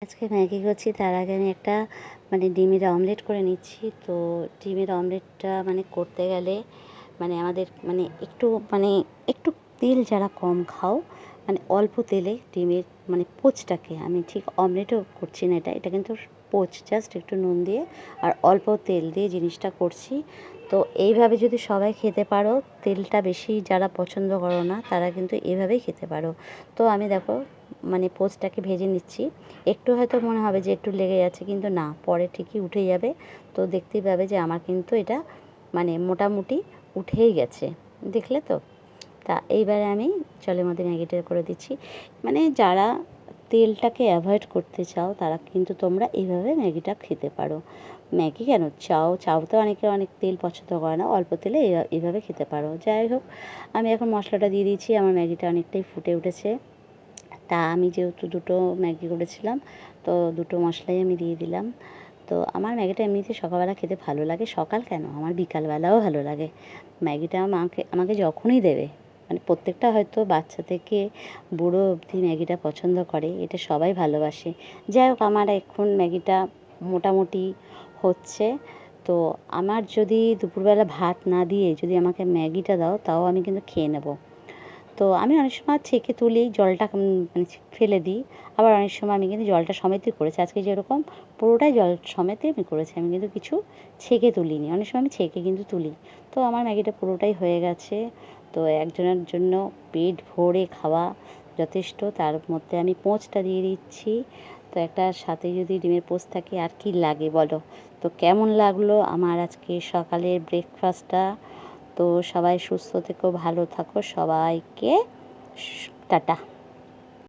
আজকে ম্যাগি করছি, তার আগে আমি একটা ডিমের অমলেট করে নিচ্ছি। তো ডিমের অমলেটটা করতে গেলে আমাদের একটু একটু তেল যারা কম খাও, অল্প তেলে ডিমের পোচটাকে, আমি ঠিক অমলেটও করছি না, এটা কিন্তু পোচ, জাস্ট একটু নুন দিয়ে আর অল্প তেল দিয়ে জিনিসটা করছি। তো এইভাবে যদি সবাই খেতে পারো, তেলটা বেশি যারা পছন্দ করো না তারা কিন্তু এভাবেই খেতে পারো। তো আমি দেখো পোচটাকে ভেজে নিচ্ছি। একটু হয়তো মনে হবে যে একটু লেগে যাচ্ছে, কিন্তু না, পরে ঠিকই উঠে যাবে। তো দেখতেই পাবে যে আমার কিন্তু এটা মোটামুটি উঠেই গেছে, দেখলে তো। তা এইবারে আমি জলের মধ্যে ম্যাগিটা করে দিচ্ছি। যারা তেলটাকে অ্যাভয়েড করতে চাও তারা কিন্তু তোমরা এইভাবে ম্যাগিটা খেতে পারো। ম্যাগি কেন, চাউতে অনেকে অনেক তেল পছন্দ করে না, অল্প তেলে এইভাবে খেতে পারো। যাই হোক, আমি এখন মশলাটা দিয়ে দিয়েছি। আমার ম্যাগিটা অনেকটাই ফুটে উঠেছে। তা আমি যেহেতু দুটো ম্যাগি করেছিলাম, তো দুটো মশলাই আমি দিয়ে দিলাম। তো আমার ম্যাগিটা এমনিতে সকালবেলা খেতে ভালো লাগে, সকাল কেন, আমার বিকালবেলাও ভালো লাগে। ম্যাগিটা আমাকে যখনই দেবে, প্রত্যেকটা হয়তো বাচ্চা থেকে বুড়ো অবধি ম্যাগিটা পছন্দ করে, এটা সবাই ভালোবাসে। যাই হোক, আমার এখন ম্যাগিটা মোটামুটি হচ্ছে। তো আমার যদি দুপুরবেলা ভাত না দিয়ে যদি আমাকে ম্যাগিটা দাও, তাও আমি কিন্তু খেয়ে নেব। তো আমি অনেক সময় ছেঁকে তুলি, জলটা ফেলে দিই। আবার অনেক সময় আমি কিন্তু জলটা সমেতই করেছি। আজকে যেরকম পুরোটাই জল সমেতই আমি করেছি, আমি কিন্তু কিছু ছেঁকে তুলিনি। অনেক সময় আমি ছেঁকে কিন্তু তুলি। তো আমার ম্যাগিটা পুরোটাই হয়ে গেছে। তো একজনের জন্য পেট ভরে খাওয়া যথেষ্ট। তার মধ্যে আমি পোঁচটা দিয়ে দিচ্ছি। তো একটা সাথে যদি ডিমের পোঁচ থাকে আর কি লাগে বলো। তো কেমন লাগলো আমার আজকে সকালের ব্রেকফাস্টটা। তো সবাই সুস্থ থেকো, ভালো থাকো, সবাইকে টাটা।